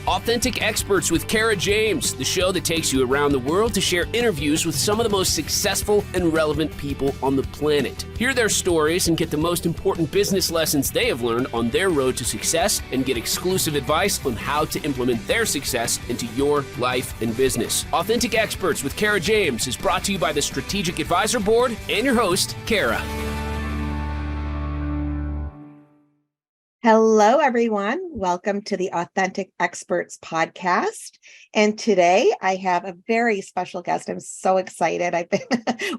Authentic Experts with Kara James, the show that takes you around the world to share interviews with some of the most successful and relevant people on the planet. Hear their stories and get the most important business lessons they have learned on their road to success, and get exclusive advice on how to implement their success into your life and business. Authentic Experts with Kara James is brought to you by the Strategic Advisor Board and your host, Kara. Hello, everyone. Welcome to the Authentic Experts podcast. And today I have a very special guest. I'm so excited.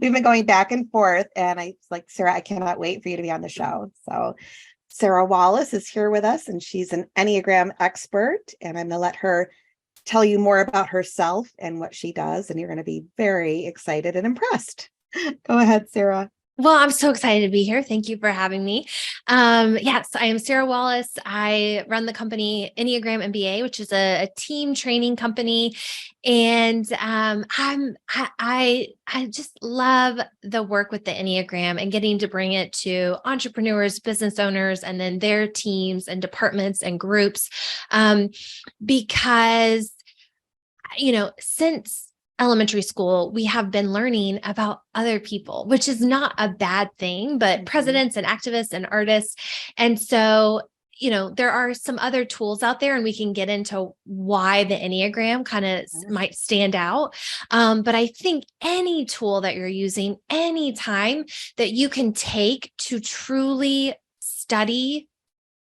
We've been going back and forth, and I was like, Sarah, I cannot wait for you to be on the show. So Sarah Wallace is here with us, and she's an Enneagram expert, and I'm going to let her tell you more about herself and what she does, and you're going to be very excited and impressed. Go ahead, Sarah. Well, I'm so excited to be here. Thank you for having me. Yes, I am Sarah Wallace. I run the company Enneagram MBA, which is a team training company. And I just love the work with the Enneagram and getting to bring it to entrepreneurs, business owners, and then their teams and departments and groups. Because, since elementary school, we have been learning about other people, which is not a bad thing, but presidents and activists and artists. And so, there are some other tools out there, and we can get into why the Enneagram kind of might stand out. But I think any tool that you're using, any time that you can take to truly study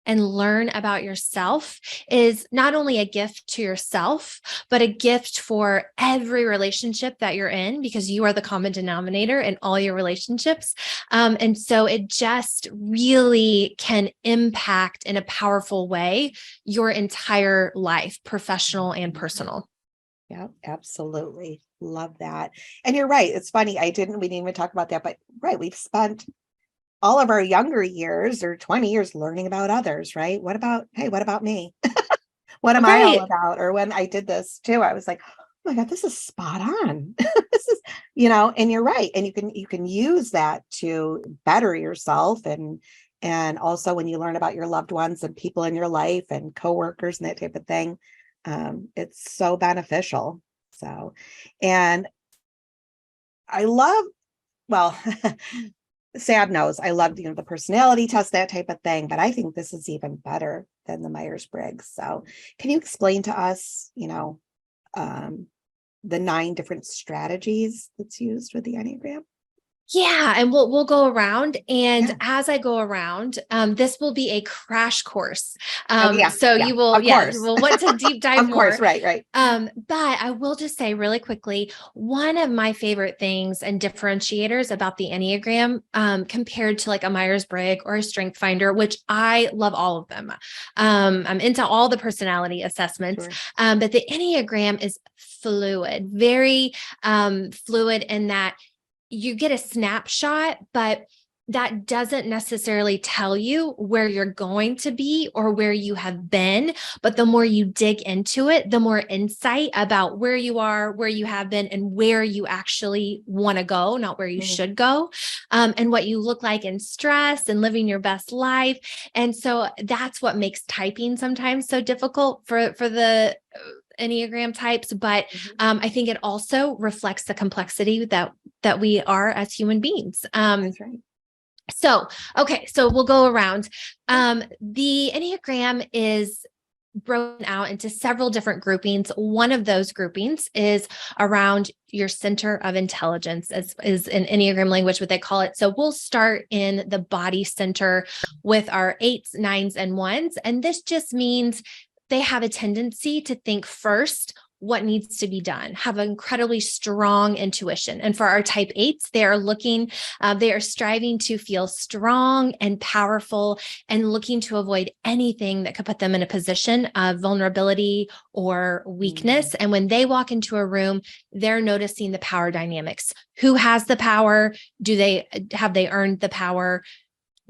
and learn about yourself is not only a gift to yourself, but a gift for every relationship that you're in, because you are the common denominator in all your relationships. And so it just really can impact in a powerful way your entire life, professional and personal. Yeah, absolutely. Love that. And you're right. It's funny. We didn't even talk about that, but right. We've spent all of our younger years or 20 years learning about others, right? What about me? What am I all about? Or when I did this too, I was like, oh my God, this is spot on. This is, and you're right. And you can use that to better yourself. And also when you learn about your loved ones and people in your life and coworkers and that type of thing, it's so beneficial. So, and I love, Sad knows I love, the personality test, that type of thing, but I think this is even better than the Myers-Briggs. So can you explain to us, the 9 different strategies that's used with the Enneagram? Yeah. And we'll go around. And as I go around, this will be a crash course. You will want to deep dive more. Of course, right. But I will just say really quickly, one of my favorite things and differentiators about the Enneagram, compared to like a Myers-Briggs or a Strength Finder, which I love all of them. I'm into all the personality assessments, but the Enneagram is fluid, very fluid in that you get a snapshot, but that doesn't necessarily tell you where you're going to be or where you have been. But the more you dig into it, the more insight about where you are, where you have been, and where you actually want to go, not where you should go, and what you look like in stress and living your best life. And so that's what makes typing sometimes so difficult for the Enneagram types, but I think it also reflects the complexity that we are as human beings. That's right. So we'll go around. The Enneagram is broken out into several different groupings. One of those groupings is around your center of intelligence, as is in Enneagram language, what they call it. So we'll start in the body center with our 8s, 9s, and 1s. And this just means they have a tendency to think first what needs to be done, have an incredibly strong intuition. And for our type 8s, they are striving to feel strong and powerful and looking to avoid anything that could put them in a position of vulnerability or weakness. And when they walk into a room, they're noticing the power dynamics. Who has the power? Have they earned the power?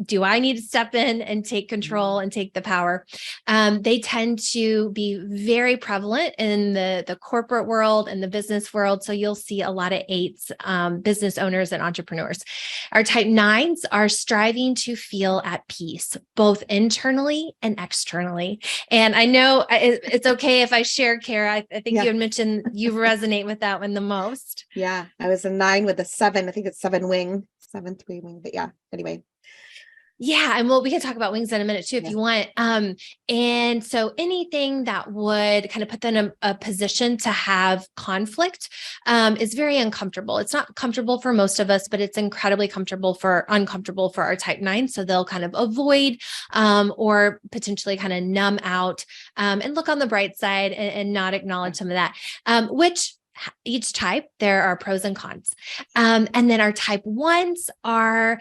do I need to step in and take control and take the power? They tend to be very prevalent in the corporate world and the business world. So you'll see a lot of 8s, business owners and entrepreneurs. Our type 9s are striving to feel at peace, both internally and externally. And I know it's okay if I share, Kara. I think you had mentioned you resonate with that one the most. Yeah, I was a 9 with a 7. I think it's 7 wing, 7-3 wing. But yeah, anyway. Yeah. And we can talk about wings in a minute too, if you want. And so anything that would kind of put them in a position to have conflict, is very uncomfortable. It's not comfortable for most of us, but it's incredibly uncomfortable for our type 9. So they'll kind of avoid, or potentially kind of numb out, and look on the bright side and not acknowledge some of that, which each type, there are pros and cons. And then our type 1s are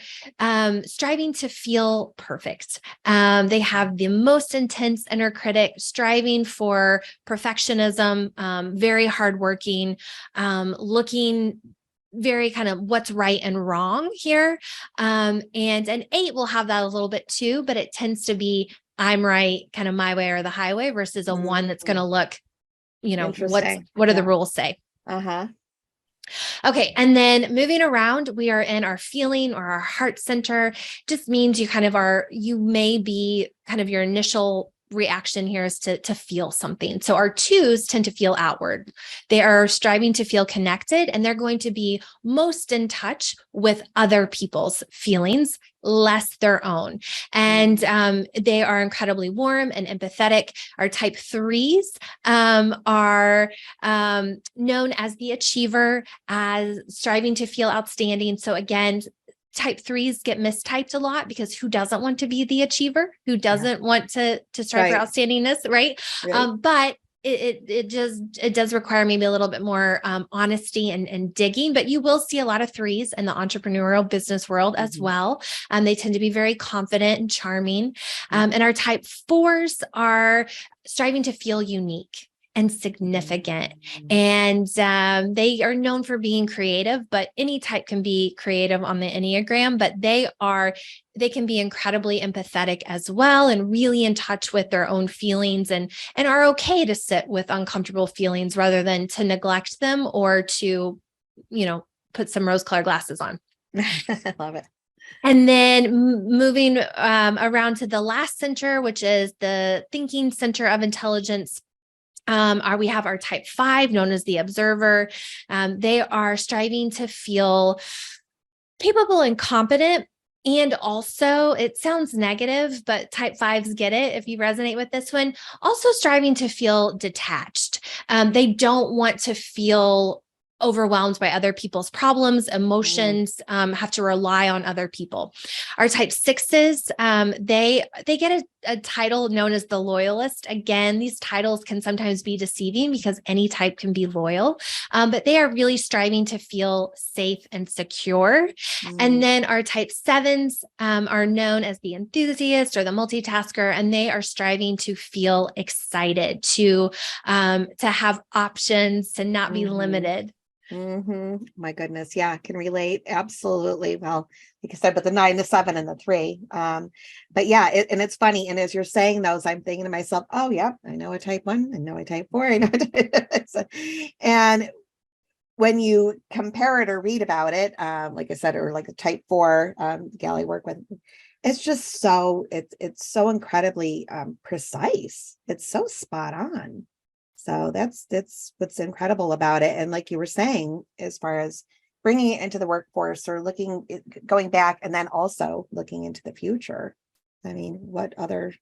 striving to feel perfect. They have the most intense inner critic, striving for perfectionism, very hardworking, looking very kind of what's right and wrong here. And an 8 will have that a little bit too, but it tends to be I'm right, kind of my way or the highway, versus a 1 that's going to look, what do the rules say? Okay. And then moving around, we are in our feeling or our heart center. Just means you may be kind of your initial reaction here is to feel something. So our 2s tend to feel outward. They are striving to feel connected, and they're going to be most in touch with other people's feelings, less their own. And they are incredibly warm and empathetic. Our type 3s are known as the achiever, as striving to feel outstanding. So again, type 3s get mistyped a lot, because who doesn't want to be the achiever? Who doesn't want to strive for outstandingness, right? But it does require maybe a little bit more honesty and digging, but you will see a lot of 3s in the entrepreneurial business world as well. They tend to be very confident and charming. And our type 4s are striving to feel unique and significant. And they are known for being creative, but any type can be creative on the Enneagram, but they can be incredibly empathetic as well, and really in touch with their own feelings, and are okay to sit with uncomfortable feelings rather than to neglect them or to, put some rose-colored glasses on. I love it. And then moving around to the last center, which is the thinking center of intelligence. We have our type 5, known as the observer. They are striving to feel capable and competent. And also, it sounds negative, but type 5s get it if you resonate with this one. Also striving to feel detached. They don't want to feel overwhelmed by other people's problems, emotions, have to rely on other people. Our type 6s, they get a title known as the loyalist. Again, these titles can sometimes be deceiving because any type can be loyal, but they are really striving to feel safe and secure. And then our type 7s are known as the enthusiast or the multitasker, and they are striving to feel excited, to have options, to not be limited. My goodness. Yeah, I can relate. Absolutely. Well, like I said, but the 9, the 7, and the 3. But yeah, and it's funny. And as you're saying those, I'm thinking to myself, oh yeah, I know a type 1, I know a type 4, I know and when you compare it or read about it, like I said, or like a type 4 gal I work with, it's just it's so incredibly precise. It's so spot on. So that's what's incredible about it. And like you were saying, as far as bringing it into the workforce or going back and then also looking into the future. I mean, what other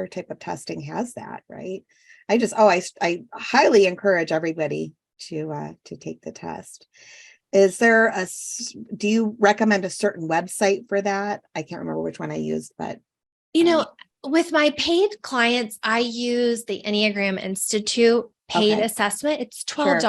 type of testing has that, right? I highly encourage everybody to take the test. Do you recommend a certain website for that? I can't remember which one I used, but with my paid clients, I use the Enneagram Institute paid assessment. It's $12.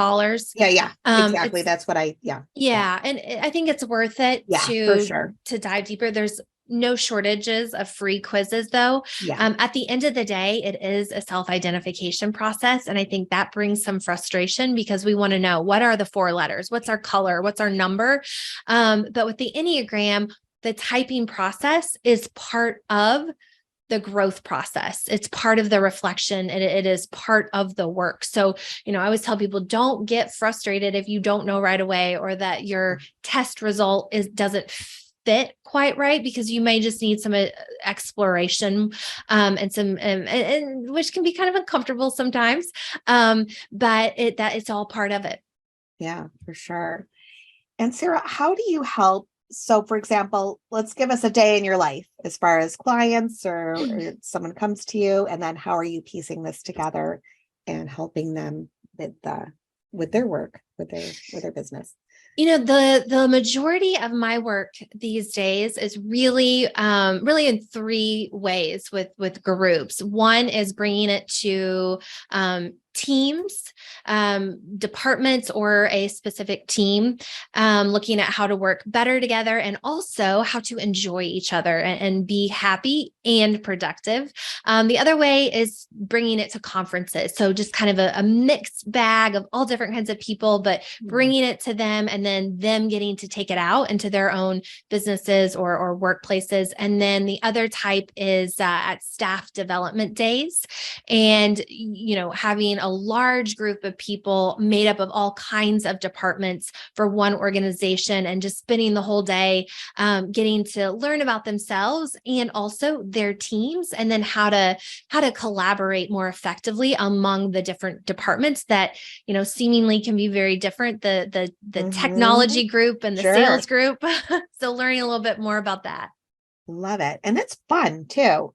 Sure. Yeah. Exactly. That's what Yeah. And I think it's worth it to dive deeper. There's no shortages of free quizzes though. At the end of the day, it is a self-identification process. And I think that brings some frustration because we want to know, what are the 4 letters? What's our color? What's our number? But with the Enneagram, the typing process is part of the growth process. It's part of the reflection, and it is part of the work. So, I always tell people, don't get frustrated if you don't know right away, or that your test result doesn't fit quite right, because you may just need some exploration, and some, and which can be kind of uncomfortable sometimes. But it's all part of it. Yeah, for sure. And Sarah, how do you help? So, for example, let's give us a day in your life as far as clients or someone comes to you, and then how are you piecing this together and helping them with their work, with their business? The majority of my work these days is really in three ways with groups. One is bringing it to teams, departments, or a specific team, looking at how to work better together, and also how to enjoy each other and be happy and productive. The other way is bringing it to conferences. So just kind of a mixed bag of all different kinds of people, but bringing it to them, and then them getting to take it out into their own businesses or workplaces. And then the other type is at staff development days, and, having a large group of people made up of all kinds of departments for one organization, and just spending the whole day getting to learn about themselves and also their teams, and then how to collaborate more effectively among the different departments that, seemingly can be very different. The technology group and the sales group. So learning a little bit more about that. Love it. And it's fun too.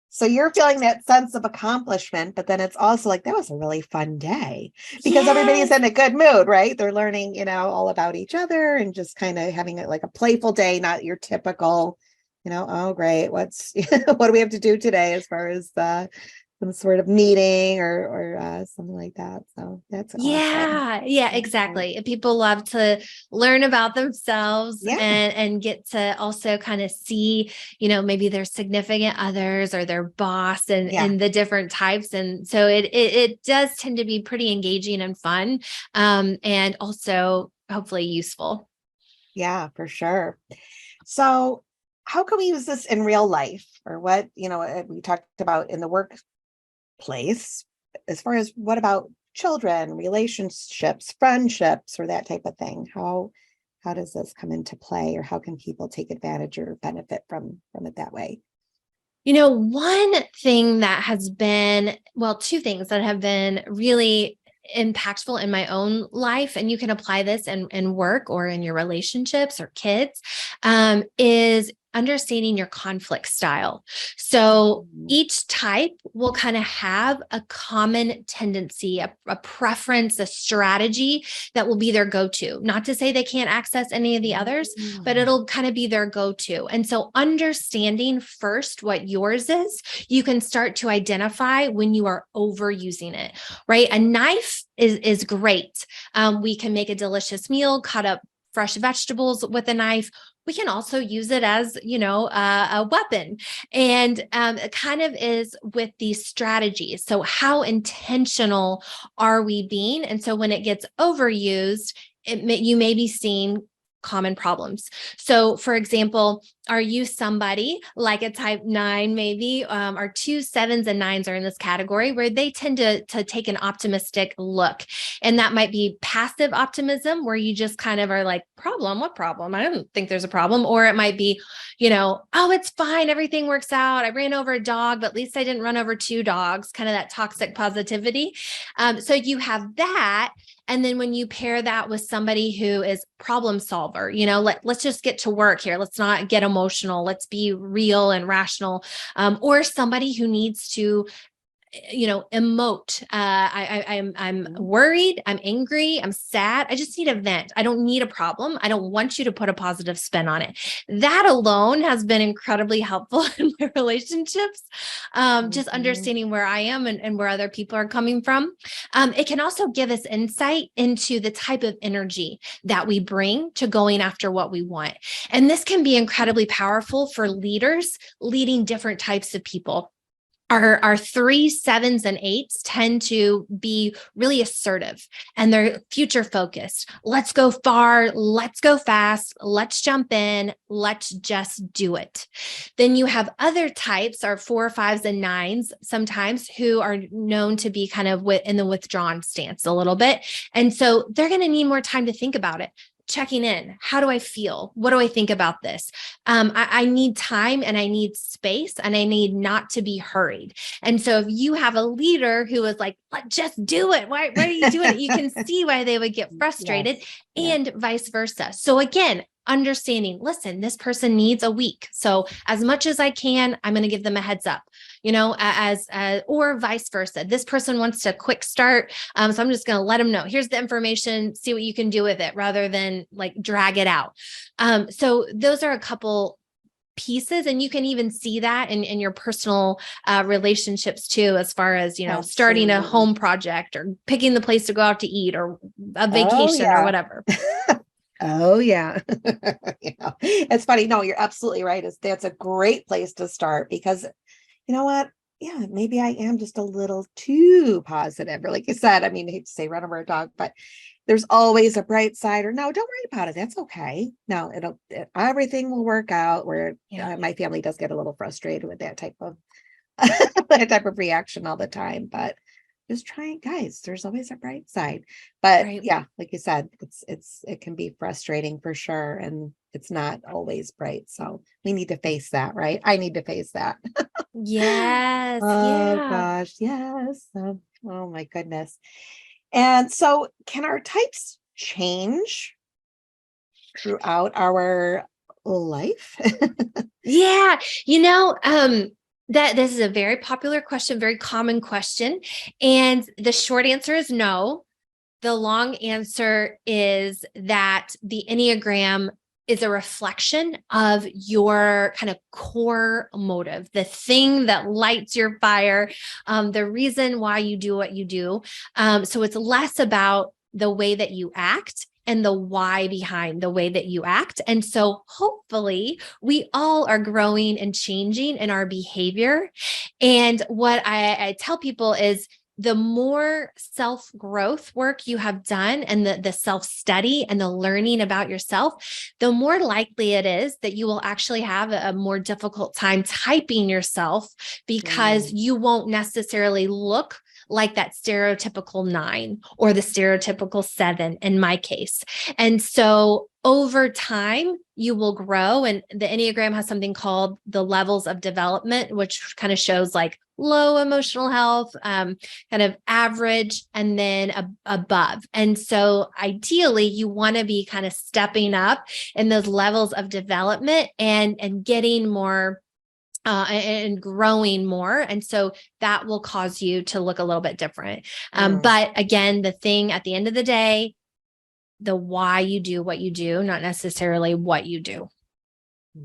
So you're feeling that sense of accomplishment, but then it's also like, that was a really fun day, because everybody's in a good mood, right? They're learning, all about each other, and just kind of having it like a playful day, not your typical, oh, great. What do we have to do today as far as some sort of meeting or something like that. So that's awesome. Yeah, exactly. People love to learn about themselves, and get to also kind of see, maybe their significant others or their boss, and the different types. And so it does tend to be pretty engaging and fun, and also hopefully useful. Yeah, for sure. So how can we use this in real life, or what, we talked about in the workplace, as far as what about children, relationships, friendships, or that type of thing? How does this come into play, or how can people take advantage or benefit from it that way? One thing that has been, two things that have been really impactful in my own life, and you can apply this in work or in your relationships or kids, is understanding your conflict style. So each type will kind of have a common tendency, a preference, a strategy that will be their go-to. Not to say they can't access any of the others, but it'll kind of be their go-to. And so understanding first what yours is, you can start to identify when you are overusing it, right? A knife is great. We can make a delicious meal, cut up fresh vegetables with a knife. We can also use it as, a weapon. And it kind of is with these strategies. So how intentional are we being? And so when it gets overused, you may be seeing common problems. So for example, are you somebody like a type 9, maybe, or 2 7s and 9s are in this category, where they tend to take an optimistic look. And that might be passive optimism, where you just kind of are like, problem? What problem? I don't think there's a problem. Or it might be, oh, it's fine. Everything works out. I ran over a dog, but at least I didn't run over 2 dogs, kind of that toxic positivity. So you have that. And then when you pair that with somebody who is problem solver, let's just get to work here. Let's not get emotional. Let's be real and rational. Or somebody who needs to, emote. I'm worried. I'm angry. I'm sad. I just need a vent. I don't need a problem. I don't want you to put a positive spin on it. That alone has been incredibly helpful in my relationships. Just understanding where I am and where other people are coming from. It can also give us insight into the type of energy that we bring to going after what we want. And this can be incredibly powerful for leaders leading different types of people. Our 3s, 7s, and 8s tend to be really assertive and they're future focused. Let's go far. Let's go fast. Let's jump in. Let's just do it. Then you have other types, our 4, 5s, and 9s, sometimes who are known to be kind of in the withdrawn stance a little bit. And so they're going to need more time to think about it. Checking in. How do I feel? What do I think about this? I need time and I need space and I need not to be hurried. And so if you have a leader who is like, just do it. Why are you doing it? You can see why they would get frustrated and vice versa. So again, understanding, listen, this person needs a week. So as much as I can, I'm going to give them a heads up, or vice versa. This person wants a quick start. So I'm just going to let them know, here's the information, see what you can do with it rather than like drag it out. So those are a couple pieces. And you can even see that in your personal relationships too, as far as, starting a home project or picking the place to go out to eat or a vacation or whatever. Oh yeah. It's funny. No, you're absolutely right. That's a great place to start because you know what? Yeah, maybe I am just a little too positive. Or like you said, I mean, I hate to say run over a dog, but there's always a bright side or no, don't worry about it. That's okay. No, everything will work out where my family does get a little frustrated with that type of that type of reaction all the time, but just trying, guys, there's always a bright side. But like you said, it can be frustrating for sure. And it's not always bright. So we need to face that, right? I need to face that. Yes. Oh gosh. Yes. Oh my goodness. And so can our types change throughout our life? Yeah. That this is a very popular question, very common question. And the short answer is no. The long answer is that the Enneagram is a reflection of your kind of core motive, the thing that lights your fire, the reason why you do what you do. So it's less about the way that you act and the why behind the way that you act. And so hopefully we all are growing and changing in our behavior. And what I tell people is the more self-growth work you have done and the self-study and the learning about yourself, the more likely it is that you will actually have a more difficult time typing yourself because you won't necessarily look like that stereotypical 9 or the stereotypical 7 in my case. And so over time, you will grow. And the Enneagram has something called the levels of development, which kind of shows like low emotional health, kind of average, and then above. And so ideally, you want to be kind of stepping up in those levels of development and getting more and growing more. And so that will cause you to look a little bit different. But again, the thing at the end of the day, the why you do what you do, not necessarily what you do.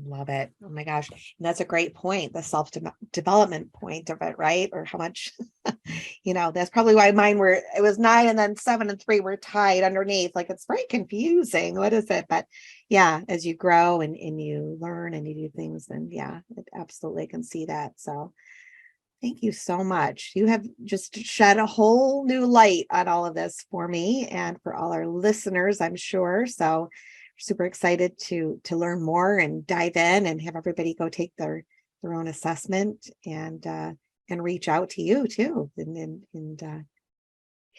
Love it. Oh my gosh. And that's a great point. The self-development point of it, right? Or how much, that's probably why it was 9 and then 7 and 3 were tied underneath. Like it's very confusing. What is it? But as you grow and you learn and you do things, then it absolutely can see that. So thank you so much. You have just shed a whole new light on all of this for me and for all our listeners, I'm sure. So super excited to learn more and dive in and have everybody go take their own assessment and reach out to you too.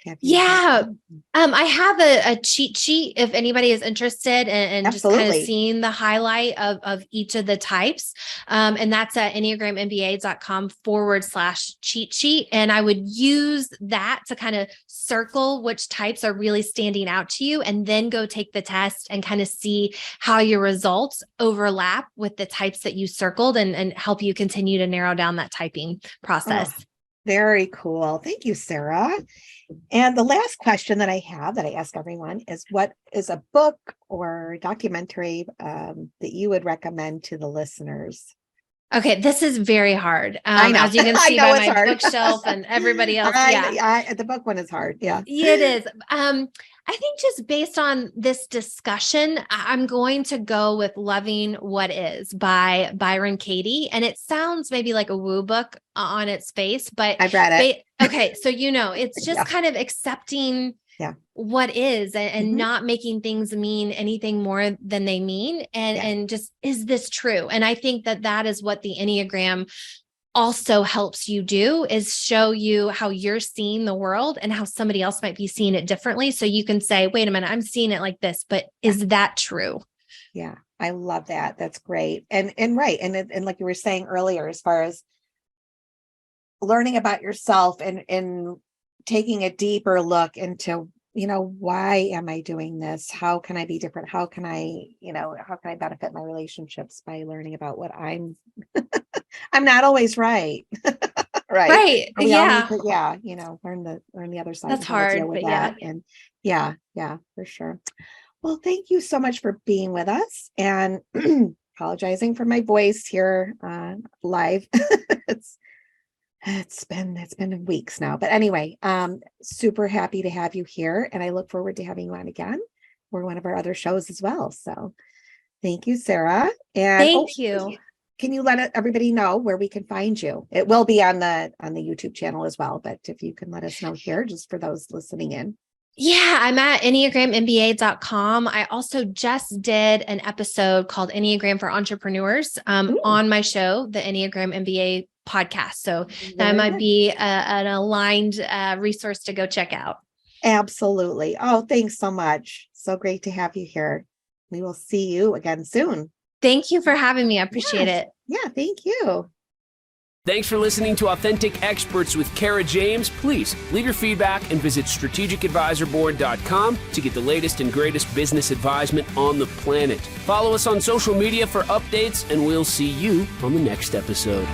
I have a cheat sheet if anybody is interested in just kind of seeing the highlight of each of the types. And that's at enneagramMBA.com/cheat sheet. And I would use that to kind of circle which types are really standing out to you and then go take the test and kind of see how your results overlap with the types that you circled and help you continue to narrow down that typing process. Oh, very cool. Thank you, Sarah. And the last question that I have that I ask everyone is, what is a book or documentary that you would recommend to the listeners? Okay, this is very hard. I know. As you can I see know by it's my hard. bookshelf and everybody else. Yeah. The book one is hard. Yeah. It is. I think just based on this discussion, I'm going to go with Loving What Is by Byron Katie. And it sounds maybe like a woo book on its face, but I've read it. Okay. So, it's just kind of accepting what is and not making things mean anything more than they mean. And just, is this true? And I think that is what the Enneagram also helps you do, is show you how you're seeing the world and how somebody else might be seeing it differently. So you can say, wait a minute, I'm seeing it like this, but is that true? Yeah, I love that. That's great. And right. And like you were saying earlier, as far as learning about yourself and taking a deeper look into, why am I doing this? How can I be different? How can I benefit my relationships by learning about what I'm not always right. Right. We all need Yeah. to, learn the other side. That's and how to deal hard, with but that. And yeah, for sure. Well, thank you so much for being with us, and apologizing for my voice here live. It's been weeks now, but anyway, super happy to have you here, and I look forward to having you on again or one of our other shows as well. So thank you, Sarah. And thank you. Can you let everybody know where we can find you? It will be on the YouTube channel as well, but if you can let us know here, just for those listening in. Yeah, I'm at EnneagramMBA.com. I also just did an episode called Enneagram for Entrepreneurs on my show, the Enneagram MBA podcast. So that might be an aligned resource to go check out. Absolutely. Oh, thanks so much. So great to have you here. We will see you again soon. Thank you for having me. I appreciate it. Yeah, thank you. Thanks for listening to Authentic Experts with Kara James. Please leave your feedback and visit strategicadvisorboard.com to get the latest and greatest business advisement on the planet. Follow us on social media for updates, and we'll see you on the next episode.